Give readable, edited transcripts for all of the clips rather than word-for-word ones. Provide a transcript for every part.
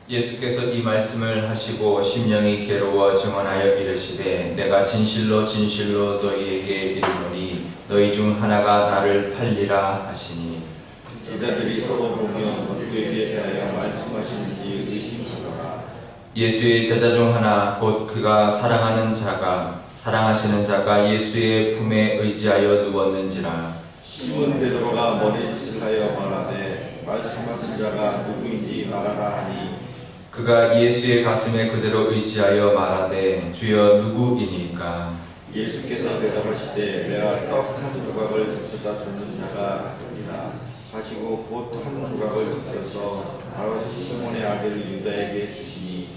예수께서 이 말씀을 하시고 심령이 괴로워 증언하여 이르시되 내가 진실로 진실로 너희에게 이르노니 너희 중 하나가 나를 팔리라 하시니 제자들이 서로 보며 누구에게 대하여 말씀하시는지 의심하더라. 예수의 제자 중 하나 곧 그가 사랑하시는 자가 예수의 품에 의지하여 누웠는지라. 시몬 베드로가 머리짓을 하여 말하되 말씀하신 자가 누구인지 말하라 하니 그가 예수의 가슴에 그대로 의지하여 말하되 주여 누구이니까. 예수께서 대답하시되 내가 떡 한 조각을 적셔다 주는 자가 아니라 하시고 곧 한 조각을 적셔서 바로 시몬의 아들 유다에게 주시니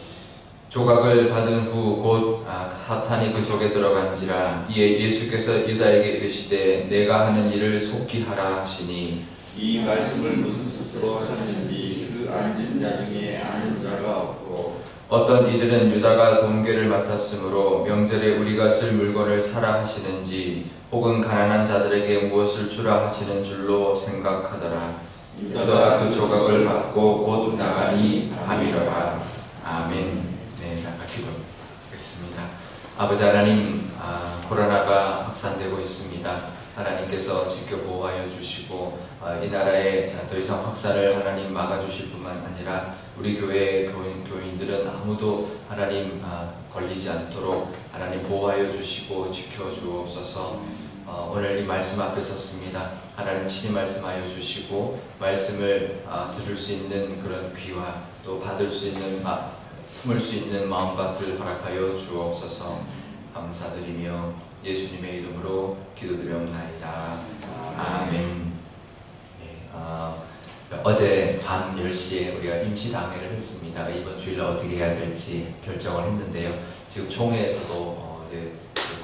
조각을 받은 후 곧 사탄이 그 속에 들어간지라. 이에 예수께서 유다에게 이르시되 내가 하는 일을 속히 하라 하시니 이 말씀을 무슨 뜻으로 하셨는지 그 앉은 자 중에 아는 자가 없고 어떤 이들은 유다가 돈괴를 맡았으므로 명절에 우리가 쓸 물건을 사라 하시는지 혹은 가난한 자들에게 무엇을 주라 하시는 줄로 생각하더라. 유다가 그 조각을 받고 곧 나가니 밤이더라. 아멘. 네, 자, 기도하겠습니다. 아버지 하나님, 코로나가 확산되고 있습니다. 하나님께서 지켜 보호하여 주시고 이 나라에 더 이상 확산을 하나님 막아주실 뿐만 아니라 우리 교회 교인들은 아무도 하나님 걸리지 않도록 하나님 보호하여 주시고 지켜 주옵소서. 오늘 이 말씀 앞에 섰습니다. 하나님 친히 말씀하여 주시고 말씀을 들을 수 있는 그런 귀와 또 받을 수 있는 품을 수 있는 마음밭을 허락하여 주옵소서. 감사드리며 예수님의 이름으로 기도드리옵나이다. 아멘. 네, 어제 밤 10시에 우리가 임시당회를 했습니다. 이번 주일날 어떻게 해야 될지 결정을 했는데요. 지금 총회에서도 이제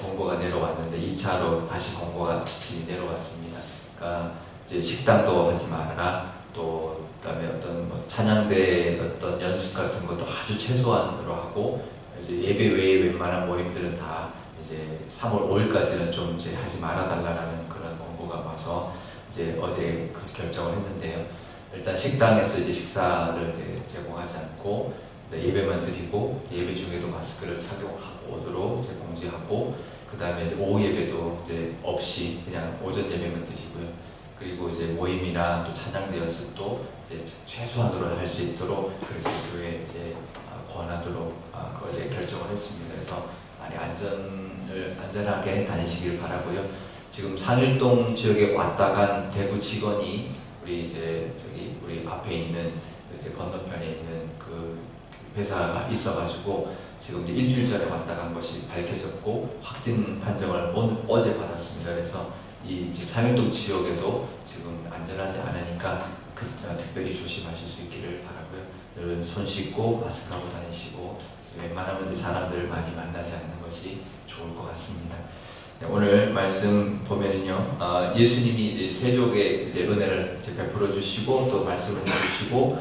공고가 내려왔는데 2차로 다시 공고가 지침이 내려왔습니다. 그러니까 이제 식당도 하지 말아라. 또 그다음에 어떤 찬양대 어떤 연습 같은 것도 아주 최소한으로 하고 이제 예배 외에 웬만한 모임들은 다 이제 3월 5일까지는 좀 이제 하지 말아달라는 그런 공고가 와서 이제 어제 그 결정을 했는데요. 일단 식당에서 이제 식사를 이제 제공하지 않고 예배만 드리고 예배 중에도 마스크를 착용하도록 이제 공지하고 그 다음에 이제 오후 예배도 이제 없이 그냥 오전 예배만 드리고요. 그리고 이제 모임이나 또 찬양대 연습도 이제 최소한으로 할 수 있도록 그렇게 교회에 이제 권하도록 어제 결정을 했습니다. 그래서 많이 안전하게 다니시길 바라고요. 지금 상일동 지역에 왔다 간 대구 직원이 우리 이제 우리 앞에 있는 이제 건너편에 있는 그 회사가 있어가지고 지금 이제 일주일 전에 왔다 간 것이 밝혀졌고 확진 판정을 어제 받았습니다. 그래서 이 지금 상일동 지역에도 지금 안전하지 않으니까 특별히 조심하실 수 있기를 바라고요. 여러분 손 씻고 마스크하고 다니시고 웬만하면 사람들을 많이 만나지 않는 것이 좋을 것 같습니다. 네, 오늘 말씀 보면은요, 예수님이 이제 세족의 이제 은혜를 이제 베풀어 주시고 또 말씀을 해주시고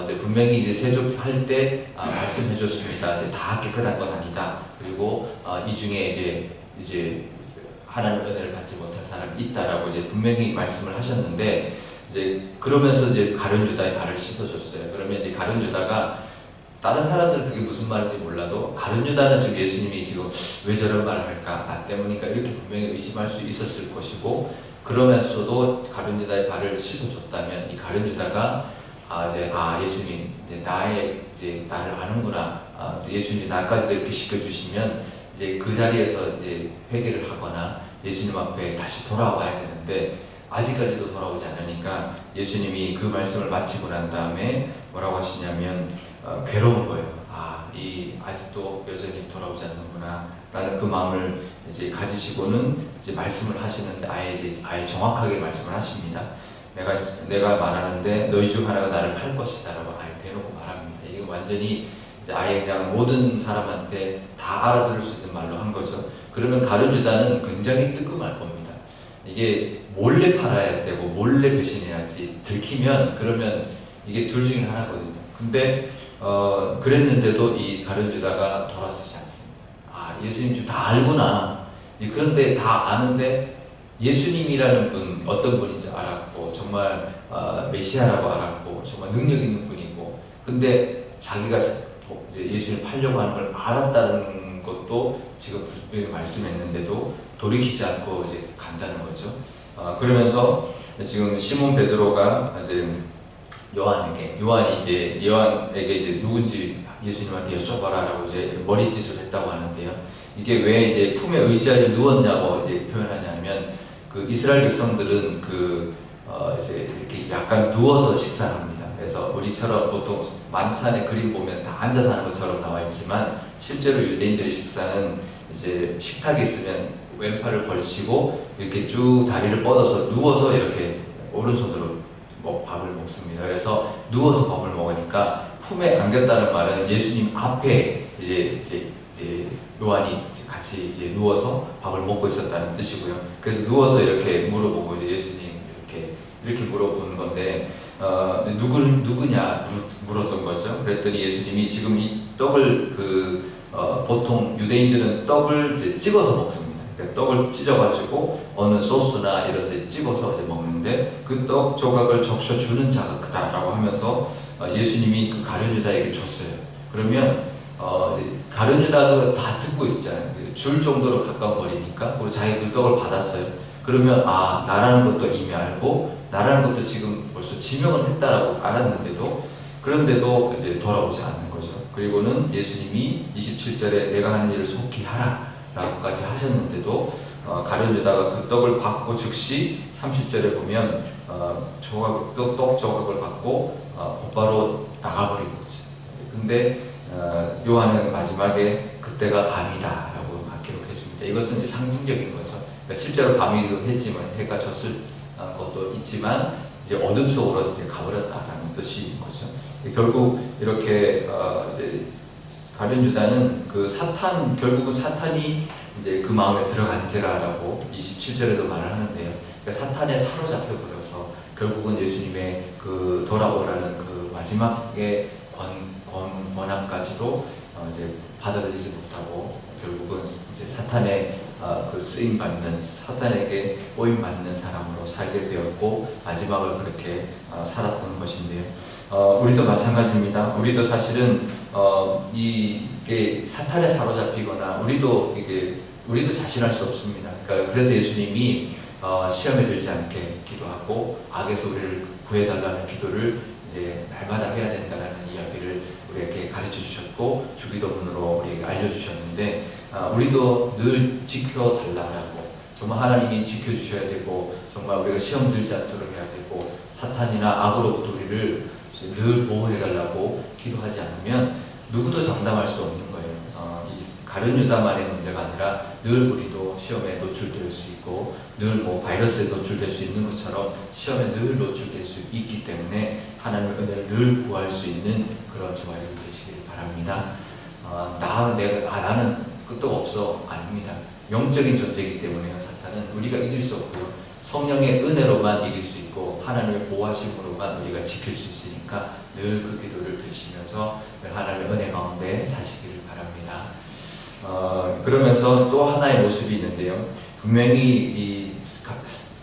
이제 분명히 이제 세족할 때 말씀해 줬습니다. 다 깨끗한 건 아니다. 그리고 이 중에 이제 하나님 은혜를 받지 못한 사람이 있다라고 이제 분명히 말씀을 하셨는데 이제 그러면서 이제 가룟 유다의 발을 씻어줬어요. 그러면 이제 가룟 유다가 다른 사람들은 그게 무슨 말인지 몰라도 가룟 유다는 지금 예수님이 지금 왜 저런 말을 할까? 나 때문이니까 이렇게 분명히 의심할 수 있었을 것이고 그러면서도 가룟 유다의 발을 씻어줬다면 이 가룟 유다가 예수님 이제 나를 아는구나. 예수님이 나까지도 이렇게 시켜주시면 이제 그 자리에서 이제 회개를 하거나 예수님 앞에 다시 돌아와야 되는데 아직까지도 돌아오지 않으니까 예수님이 그 말씀을 마치고 난 다음에 뭐라고 하시냐면 괴로운 거예요. 아직도 여전히 돌아오지 않는구나 라는 그 마음을 이제 가지시고는 이제 말씀을 하시는데 아예 정확하게 말씀을 하십니다. 내가 말하는데 너희 중 하나가 나를 팔 것이다라고 아예 대놓고 말합니다. 이게 완전히 이제 아예 그냥 모든 사람한테 다 알아들을 수 있는 말로 한 거죠. 그러면 가룟 유다는 굉장히 뜨끔할 겁니다. 이게 몰래 팔아야 되고 몰래 배신해야지 들키면 그러면 이게 둘 중에 하나거든요. 근데 그랬는데도 이 가룟 유다가 돌아서지 않습니다. 예수님 좀 다 알구나. 그런데 다 아는데 예수님이라는 분 어떤 분인지 알았고 정말 메시아라고 알았고 정말 능력 있는 분이고 근데 자기가 이제 예수님 팔려고 하는 걸 알았다는 것도 지금 분명히 말씀했는데도 돌이키지 않고 이제 간다는 거죠. 그러면서 지금 시몬 베드로가 이제 요한에게 이제 누군지 예수님한테 여쭤봐라라고 이제 머리짓을 했다고 하는데요. 이게 왜 이제 품에 의지하여 누웠냐고 이제 표현하냐면 그 이스라엘 백성들은 이제 이렇게 약간 누워서 식사를 합니다. 그래서 우리처럼 보통 만찬의 그림 보면 다 앉아서 하는 것처럼 나와 있지만 실제로 유대인들의 식사는 이제 식탁이 있으면 왼팔을 걸치고 이렇게 쭉 다리를 뻗어서 누워서 이렇게 오른손으로 밥을 먹습니다. 그래서 누워서 밥을 먹으니까 품에 안겼다는 말은 예수님 앞에 이제 요한이 같이 이제 누워서 밥을 먹고 있었다는 뜻이고요. 그래서 누워서 이렇게 물어보고 이제 예수님 이렇게 물어보는 건데 누구냐 물었던 거죠. 그랬더니 예수님이 지금 이 떡을 보통 유대인들은 떡을 이제 찍어서 먹습니다. 그러니까 떡을 찢어가지고 어느 소스나 이런 데 찍어서 이제 먹는데 그 떡 조각을 적셔 주는 자가 그다라고 하면서 예수님이 그 가룟 유다에게 줬어요. 그러면 가룟 유다가 다 듣고 있었잖아요. 줄 정도로 가까운 거리니까 그리고 자기 그 떡을 받았어요. 그러면 나라는 것도 이미 알고 나라는 것도 지금 벌써 지명을 했다라고 알았는데도 그런데도 이제 돌아오지 않는 거죠. 그리고는 예수님이 27절에 내가 하는 일을 속히 하라 라고까지 하셨는데도 가룟 유다가 그 떡을 받고 즉시 30절에 보면 떡 조각을 받고 곧바로 나가버린 거죠. 근데 요한은 마지막에 그때가 밤이다 라고 기록했습니다. 이것은 이제 상징적인 거죠. 그러니까 실제로 밤이기도 했지만 해가 졌을 것도 있지만 이제 어둠 속으로 이제 가버렸다라는 뜻인 거죠. 결국 이렇게 이제 가룟 유다는 결국은 사탄이 이제 그 마음에 들어간지라라고 27절에도 말을 하는데요. 그러니까 사탄에 사로잡혀 버려서 결국은 예수님의 그 돌아오라는 그 마지막의 권한까지도 이제 받아들이지 못하고 결국은 이제 사탄의 그 쓰임 받는 사탄에게 꼬임 받는 사람으로 살게 되었고 마지막을 그렇게 살았던 것인데요. 우리도 마찬가지입니다. 우리도 사실은 이게 사탄에 사로잡히거나 우리도 자신할 수 없습니다. 그러니까 그래서 예수님이 시험에 들지 않게 기도하고 악에서 우리를 구해달라는 기도를 이제 날마다 해야 된다라는 이야기를 우리에게 가르쳐 주셨고 주기도문으로 우리에게 알려주셨는데 우리도 늘 지켜달라고 정말 하나님이 지켜주셔야 되고 정말 우리가 시험 들지 않도록 해야 되고 사탄이나 악으로부터 우리를 늘 보호해달라고 기도하지 않으면 누구도 장담할 수 없는 거예요. 이 가룟 유다만의 문제가 아니라 늘 우리도 시험에 노출될 수 있고 늘 바이러스에 노출될 수 있는 것처럼 시험에 늘 노출될 수 있기 때문에 하나님의 은혜를 늘 구할 수 있는 그런 저와 여러분 되시길 바랍니다. 나는 끝도 없어 아닙니다. 영적인 존재이기 때문에요. 사탄은 우리가 이길 수 없고요. 성령의 은혜로만 이길 수 있고 하나님의 보호하심으로만 우리가 지킬 수 있으니까 늘 그 기도를 드시면서 하나님의 은혜 가운데 사시기를 바랍니다. 그러면서 또 하나의 모습이 있는데요. 분명히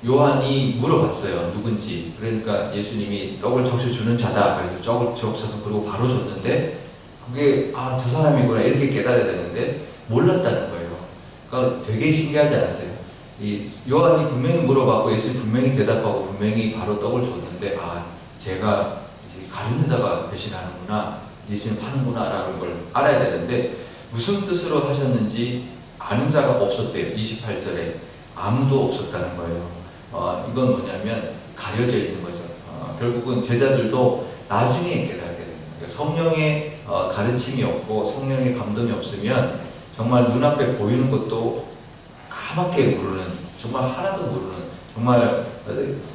요한이 물어봤어요. 누군지. 그러니까 예수님이 떡을 적셔주는 자다. 그래서 떡을 적셔서 그리고 바로 줬는데 그게 저 사람이구나 이렇게 깨달아야 되는데 몰랐다는 거예요. 그러니까 되게 신기하지 않으세요? 요한이 분명히 물어봤고 예수님이 분명히 대답하고 분명히 바로 떡을 줬는데 제가 이제 가룟 유다가 배신하는구나 예수님 파는구나 라는 걸 알아야 되는데 무슨 뜻으로 하셨는지 아는 자가 없었대요. 28절에 아무도 없었다는 거예요. 이건 뭐냐면 가려져 있는 거죠. 결국은 제자들도 나중에 깨달게 됩니다. 그러니까 성령의 가르침이 없고 성령의 감동이 없으면 정말 눈앞에 보이는 것도 까맣게 모르는, 정말 하나도 모르는, 정말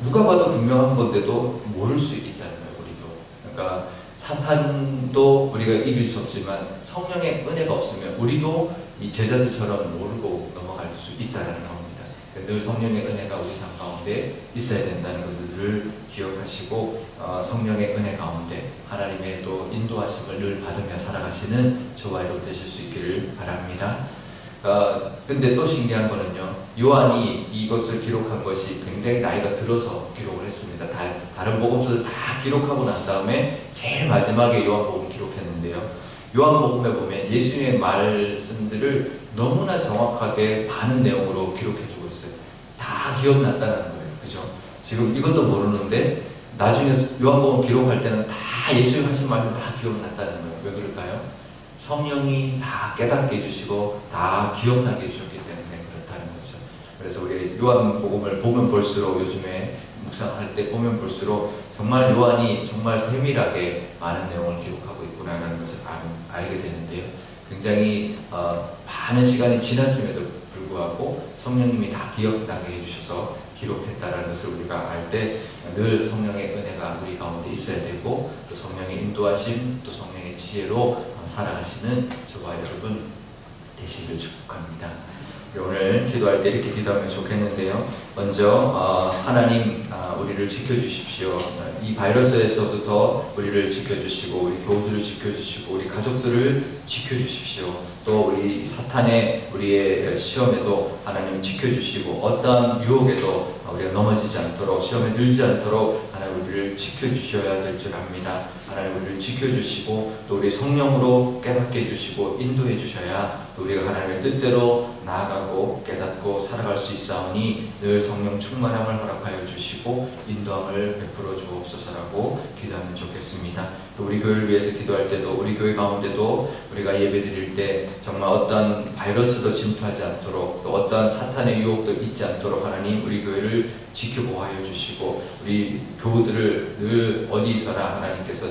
누가 봐도 분명한 건데도 모를 수 있다는 거예요. 우리도. 그러니까 사탄도 우리가 이길 수 없지만 성령의 은혜가 없으면 우리도 이 제자들처럼 모르고 넘어갈 수 있다는 겁니다. 늘 성령의 은혜가 우리 삶 가운데 있어야 된다는 것을 늘 기억하시고 성령의 은혜 가운데 하나님의 또 인도하심을 늘 받으며 살아가시는 저와 여러분 되실 수 있기를 바랍니다. 근데 또 신기한 거는요, 요한이 이것을 기록한 것이 굉장히 나이가 들어서 기록을 했습니다. 다른 복음서들 다 기록하고 난 다음에 제일 마지막에 요한복음 기록했는데 있는데요. 요한복음에 보면 예수님의 말씀들을 너무나 정확하게 많은 내용으로 기록해주고 있어요. 다 기억났다는 거예요. 그죠? 지금 이것도 모르는데 나중에 요한복음 기록할 때는 다 예수님 하신 말씀 다 기억났다는 거예요. 왜 그럴까요? 성령이 다 깨닫게 해주시고 다 기억나게 해주셨기 때문에 그렇다는 거죠. 그래서 우리 요한복음을 보면 볼수록, 요즘에 묵상할 때 보면 볼수록 정말 요한이 정말 세밀하게 많은 내용을 기록하고 있구나라는 것을 알게 되는데요. 굉장히 많은 시간이 지났음에도 불구하고 성령님이 다 기억나게 해주셔서 기록했다라는 것을 우리가 알 때 늘 성령의 은혜가 우리 가운데 있어야 되고, 또 성령의 인도하심, 또 성령의 지혜로 살아가시는 저와 여러분 되시기를 축복합니다. 오늘 기도할 때 이렇게 기도하면 좋겠는데요. 먼저 하나님, 우리를 지켜주십시오. 이 바이러스에서부터 우리를 지켜주시고, 우리 교우들을 지켜주시고, 우리 가족들을 지켜주십시오. 또 우리 사탄의 우리의 시험에도 하나님 지켜주시고, 어떤 유혹에도 우리가 넘어지지 않도록, 시험에 들지 않도록 하나님 우리를 지켜주셔야 될 줄 압니다. 하나님 우리를 지켜주시고, 또 우리 성령으로 깨닫게 해주시고 인도해 주셔야 또 우리가 하나님의 뜻대로 나아가고 깨닫고 살아갈 수 있사오니 늘 성령 충만함을 허락하여 주시고 인도함을 베풀어 주옵소서라고 기도하면 좋겠습니다. 또 우리 교회를 위해서 기도할 때도, 우리 교회 가운데도 우리가 예배 드릴 때 정말 어떤 바이러스도 침투하지 않도록, 또 어떤 사탄의 유혹도 있지 않도록 하나님 우리 교회를 지켜보호하여 주시고, 우리 교우들을 늘 어디서나 하나님께서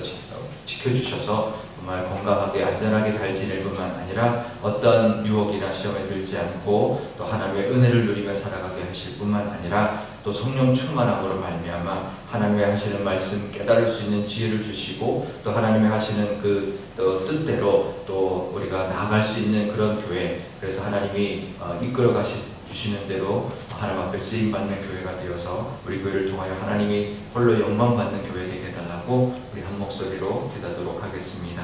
지켜주셔서 정말 건강하게 안전하게 잘 지낼 뿐만 아니라 어떤 유혹이나 시험에 들지 않고 또 하나님의 은혜를 누리며 살아가게 하실 뿐만 아니라 또 성령 충만함으로 말미암아 하나님의 하시는 말씀 깨달을 수 있는 지혜를 주시고, 또 하나님의 하시는 그 또 뜻대로 또 우리가 나아갈 수 있는 그런 교회, 그래서 하나님이 이끌어 주시는 대로 하나님 앞에 쓰임받는 교회가 되어서 우리 교회를 통하여 하나님이 홀로 영광 받는 교회 되게 해달라고 우리 한 목소리로 기도하도록 하겠습니다.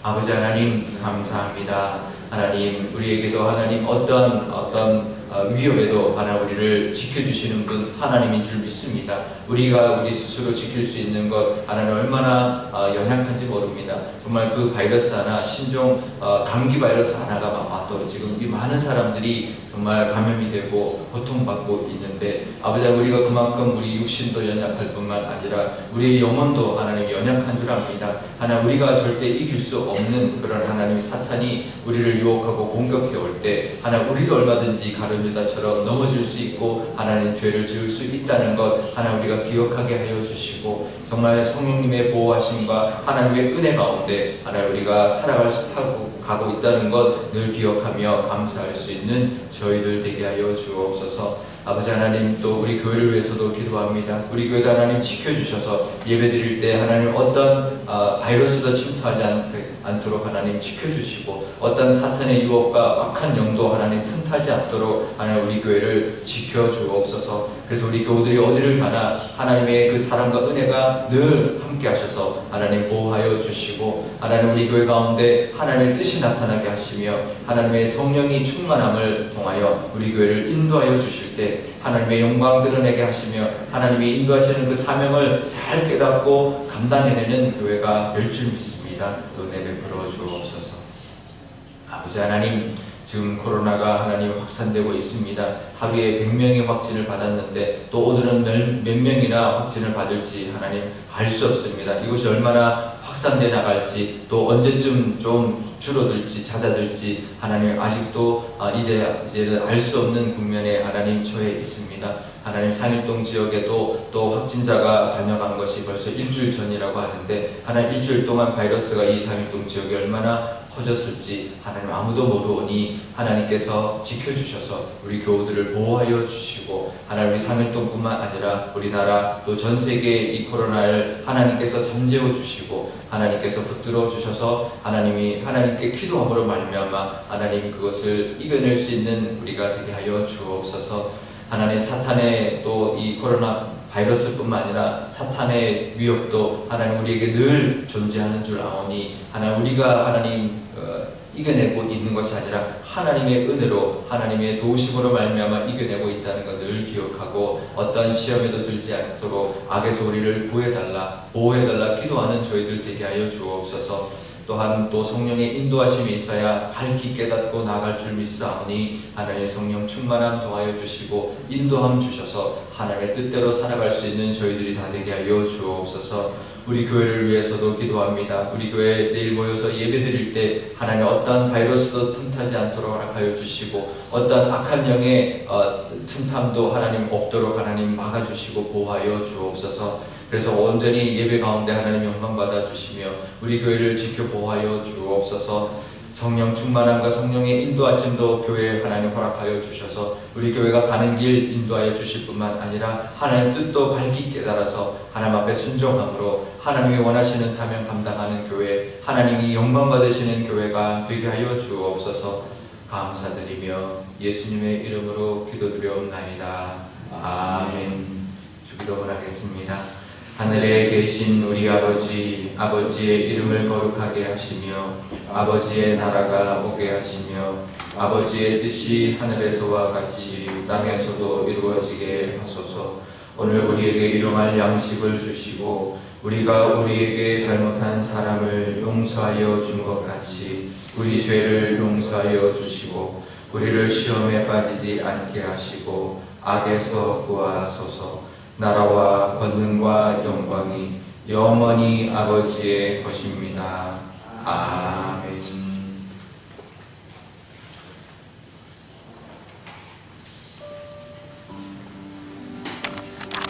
아버지 하나님 감사합니다. 하나님 우리에게도 하나님 어떤 위협에도 하나님 우리를 지켜주시는 분 하나님인 줄 믿습니다. 우리가 우리 스스로 지킬 수 있는 것 하나님 얼마나 연약한지 모릅니다. 정말 그 바이러스 하나, 신종 감기 바이러스 하나가 와도 지금 이 많은 사람들이 정말 감염이 되고 고통받고 있는데, 아버지 우리가 그만큼 우리 육신도 연약할 뿐만 아니라 우리의 영혼도 하나님 연약한 줄 압니다. 하나님 우리가 절대 이길 수 없는 그런 하나님 사탄이 우리를 유혹하고 공격해 올 때 하나님 우리도 얼마든지 가룟 유다처럼 넘어질 수 있고 하나님 죄를 지을 수 있다는 것 하나님 우리가 기억하게 하여 주시고, 정말 성령님의 보호하심과 하나님의 은혜 가운데 하나님 우리가 가고 있다는 것 늘 기억하며 감사할 수 있는 저희들 되게 하여 주옵소서. 아버지 하나님, 또 우리 교회를 위해서도 기도합니다. 우리 교회도 하나님 지켜주셔서 예배드릴 때 하나님 어떤 바이러스도 침투하지 않도록 하나님 지켜주시고, 어떤 사탄의 유혹과 악한 영도 하나님 틈타지 않도록 하나님 우리 교회를 지켜주옵소서. 그래서 우리 교우들이 어디를 가나 하나님의 그 사랑과 은혜가 늘 함께 하셔서 하나님 보호하여 주시고, 하나님 우리 교회 가운데 하나님의 뜻이 나타나게 하시며 하나님의 성령이 충만함을 통하여 우리 교회를 인도하여 주실 때 하나님의 영광 드러내게 하시며 하나님이 인도하시는 그 사명을 잘 깨닫고 감당해내는 교회가 될 줄 믿습니다. 또 내베풀어 주옵소서. 아버지 하나님, 지금 코로나가 하나님 확산되고 있습니다. 하루에 100명의 확진을 받았는데 또 오늘은 몇 명이나 확진을 받을지 하나님 알 수 없습니다. 이것이 얼마나 확산돼 나갈지, 또 언제쯤 좀 줄어들지 잦아들지 하나님 아직도 이제는 알 수 없는 국면에 하나님 처해 있습니다. 하나님 상일동 지역에도 또 확진자가 다녀간 것이 벌써 일주일 전이라고 하는데, 하나님 일주일 동안 바이러스가 이 상일동 지역에 얼마나 퍼졌을지 하나님 아무도 모르오니 하나님께서 지켜주셔서 우리 교우들을 보호하여 주시고, 하나님 상일동뿐만 아니라 우리나라 또 전 세계의 이 코로나를 하나님께서 잠재워 주시고 하나님께서 붙들어 주셔서 하나님께 기도함으로 말미암아 하나님 그것을 이겨낼 수 있는 우리가 되게 하여 주옵소서. 하나님 사탄의 또 이 코로나 바이러스뿐만 아니라 사탄의 위협도 하나님 우리에게 늘 존재하는 줄 아오니, 하나님 우리가 하나님 이겨내고 있는 것이 아니라 하나님의 은혜로 하나님의 도우심으로 말미암아 이겨내고 있다는 것 늘 기억하고, 어떤 시험에도 들지 않도록 악에서 우리를 구해달라 보호해달라 기도하는 저희들 되게 하여 주옵소서. 또한 또 성령의 인도하심이 있어야 밝히 깨닫고 나아갈 줄 믿사오니 하나님의 성령 충만함 더하여 주시고 인도함 주셔서 하나님의 뜻대로 살아갈 수 있는 저희들이 다 되게 하여 주옵소서. 우리 교회를 위해서도 기도합니다. 우리 교회 내일 모여서 예배드릴 때 하나님 어떠한 바이러스도 틈타지 않도록 허락하여 주시고 어떠한 악한 영의 틈탐도 하나님 없도록 하나님 막아주시고 보호하여 주옵소서. 그래서 온전히 예배 가운데 하나님 영광 받아 주시며 우리 교회를 지켜 보호하여 주옵소서. 성령 충만함과 성령의 인도하심도 교회에 하나님 허락하여 주셔서 우리 교회가 가는 길 인도하여 주실 뿐만 아니라 하나님 뜻도 밝히 깨달아서 하나님 앞에 순종함으로 하나님이 원하시는 사명 감당하는 교회, 하나님이 영광 받으시는 교회가 되게 하여 주옵소서. 감사드리며 예수님의 이름으로 기도드려옵나이다. 아멘. 주기도문 하겠습니다. 하늘에 계신 우리 아버지, 아버지의 이름을 거룩하게 하시며 아버지의 나라가 오게 하시며 아버지의 뜻이 하늘에서와 같이 땅에서도 이루어지게 하소서. 오늘 우리에게 일용할 양식을 주시고 우리가 우리에게 잘못한 사람을 용서하여 준 것 같이 우리 죄를 용서하여 주시고 우리를 시험에 빠지지 않게 하시고 악에서 구하소서. 나라와 권능과 영광이 영원히 아버지의 것입니다. 아멘.